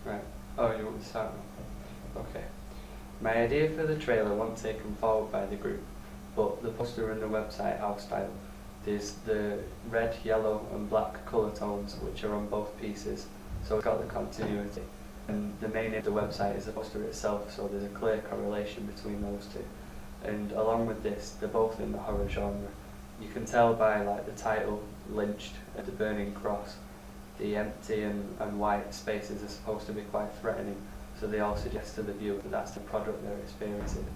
Right. Oh, you want to start now? Okay. My idea for the trailer wasn't taken forward by the group, but the poster and the website are style. There's the red, yellow and black colour tones which are on both pieces, so it's got the continuity. And the main of the website is the poster itself, so there's a clear correlation between those two. And along with this, they're both in the horror genre. You can tell by like the title, Lynched, and the burning cross. The empty and white spaces are supposed to be quite threatening, so they all suggest to the viewer that that's the product they're experiencing.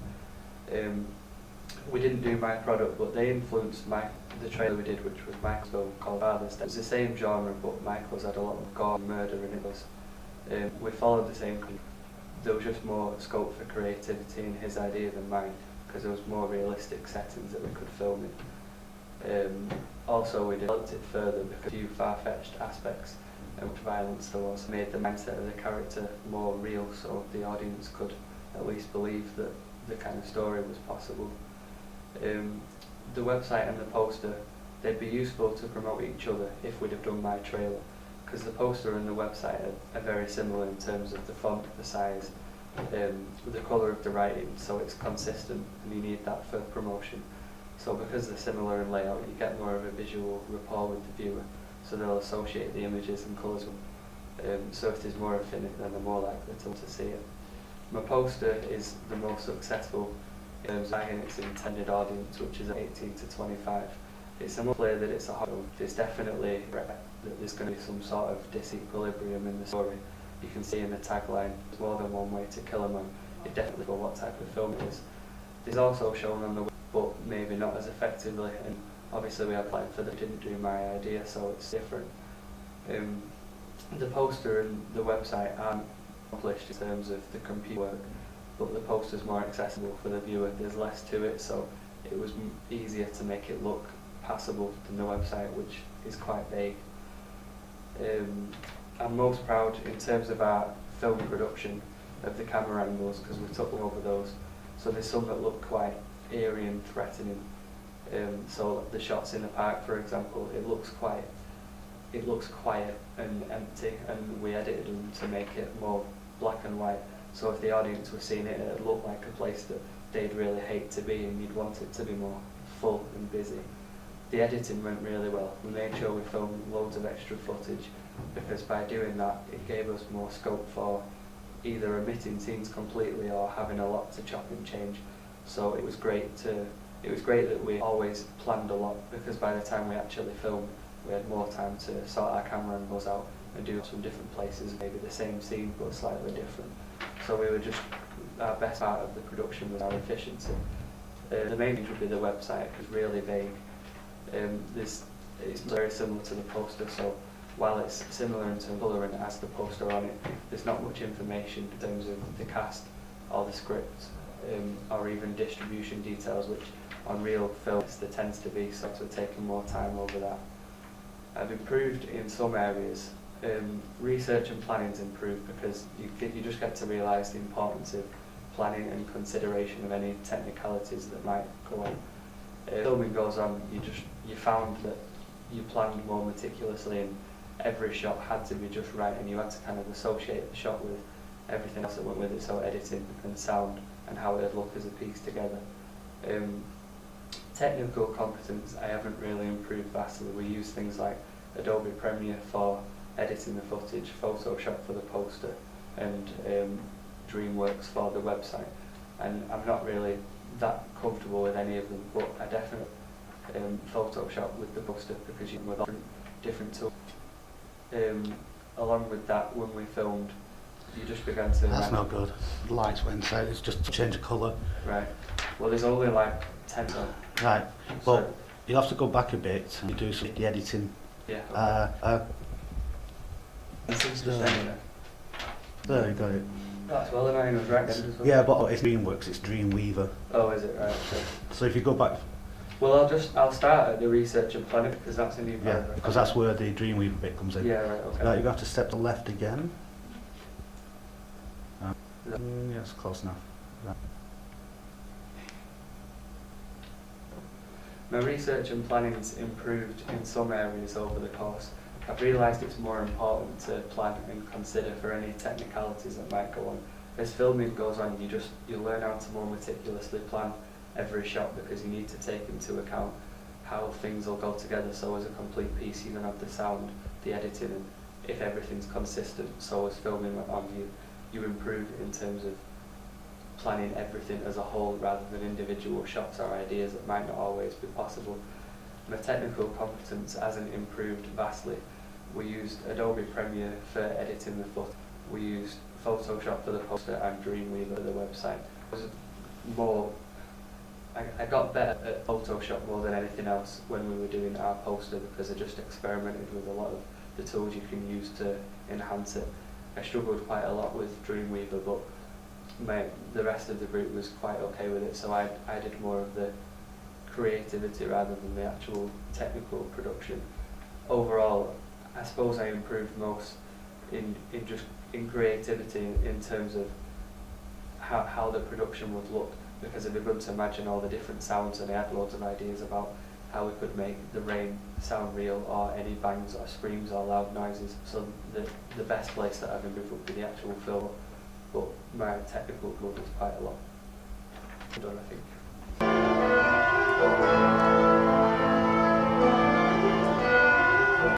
We didn't do my product, but they influenced the trailer we did, which was Michael's film called Father's Day. It was the same genre, but Michael's had a lot of gore and murder in it. We followed the same. There was just more scope for creativity in his idea than mine, because there was more realistic settings that we could film in. Also, we developed it further because a few far-fetched aspects and which violence there was made the mindset of the character more real, so the audience could at least believe that the kind of story was possible. The website and the poster, they'd be useful to promote each other if we'd have done my trailer, because the poster and the website are very similar in terms of the font, the size, the colour of the writing, so it's consistent and you need that for promotion. So because they're similar in layout, you get more of a visual rapport with the viewer, so they'll associate the images and colours with them. So if there's more affinity, then they're more likely to see it. My poster is the most successful in terms of its intended audience, which is 18 to 25. It's a more clear that it's a horror film. There's definitely that there's going to be some sort of disequilibrium in the story. You can see in the tagline, there's more than one way to kill a man. It definitely for what type of film it is. There's also shown on the web, but maybe not as effectively, and obviously we applied for that, didn't do my idea, so it's different. The poster and the website aren't accomplished in terms of the computer work, but the poster's more accessible for the viewer. There's less to it, so it was easier to make it look passable than the website, which is quite vague. I'm most proud in terms of our film production of the camera angles, because we took them over those. So there's some that look quite eerie and threatening. So the shots in the park, for example, it looks quiet and empty, and we edited them to make it more black and white. So if the audience were seeing it, it'd look like a place that they'd really hate to be, and you'd want it to be more full and busy. The editing went really well. We made sure we filmed loads of extra footage, because by doing that, it gave us more scope for either omitting scenes completely or having a lot to chop and change. So it was great that we always planned a lot, because by the time we actually filmed, we had more time to sort our camera angles out and do some different places, maybe the same scene but slightly different. So we were just, our best part of the production was our efficiency. The main thing would be the website, because really vague. It's very similar to the poster, so while it's similar in terms of colour and it has the poster on it, there's not much information in terms of the cast or the script, or even distribution details, which on real films there tends to be, so we're taking more time over that. I've improved in some areas. Research and planning's improved, because you just get to realise the importance of planning and consideration of any technicalities that might go on. Filming goes on, you found that you planned more meticulously, and every shot had to be just right, and you had to kind of associate the shot with everything else that went with it, so editing and sound and how it would look as a piece together. Technical competence, I haven't really improved vastly. We use things like Adobe Premiere for editing the footage, Photoshop for the poster, and DreamWorks for the website. And I'm not really that comfortable with any of them, but I definitely Photoshop with the poster, because you can with different tools. Along with that, when we filmed, you just began to... That's not good. The lights went out, it's just to change the colour. Right. Well, there's only like 10 of them. Right. Well, So, you'll have to go back a bit and do some of the editing. yeah. There you got it. That's well, then I was right then. Yeah, but it's DreamWorks, it's Dreamweaver. Oh, is it? Right, okay. So if you go back, Well, I'll start at the research and planning, because that's a new yeah, paragraph. because that's where the Dreamweaver bit comes in. Yeah, right, okay. Right, you have to step to the left again. Is that- Yes, close enough. Right. My research and planning's improved in some areas over the course. I've realised it's more important to plan and consider for any technicalities that might go on. As filming goes on, you learn how to more meticulously plan every shot, because you need to take into account how things will go together. So as a complete piece, you're going to have the sound, the editing, and if everything's consistent. So as filming went on, you improve in terms of planning everything as a whole rather than individual shots or ideas that might not always be possible. My technical competence hasn't improved vastly. We used Adobe Premiere for editing the footage. We used Photoshop for the poster and Dreamweaver for the website. It was more, I got better at Photoshop more than anything else when we were doing our poster, because I just experimented with a lot of the tools you can use to enhance it. I struggled quite a lot with Dreamweaver, but the rest of the group was quite okay with it, so I did more of the creativity rather than the actual technical production. Overall, I suppose I improved most in creativity in terms of how the production would look, because it'd be good to imagine all the different sounds, and I had loads of ideas about how we could make the rain sound real, or any bangs or screams or loud noises. So the best place that I've improved would be the actual film, but my technical good was quite a lot done, I think.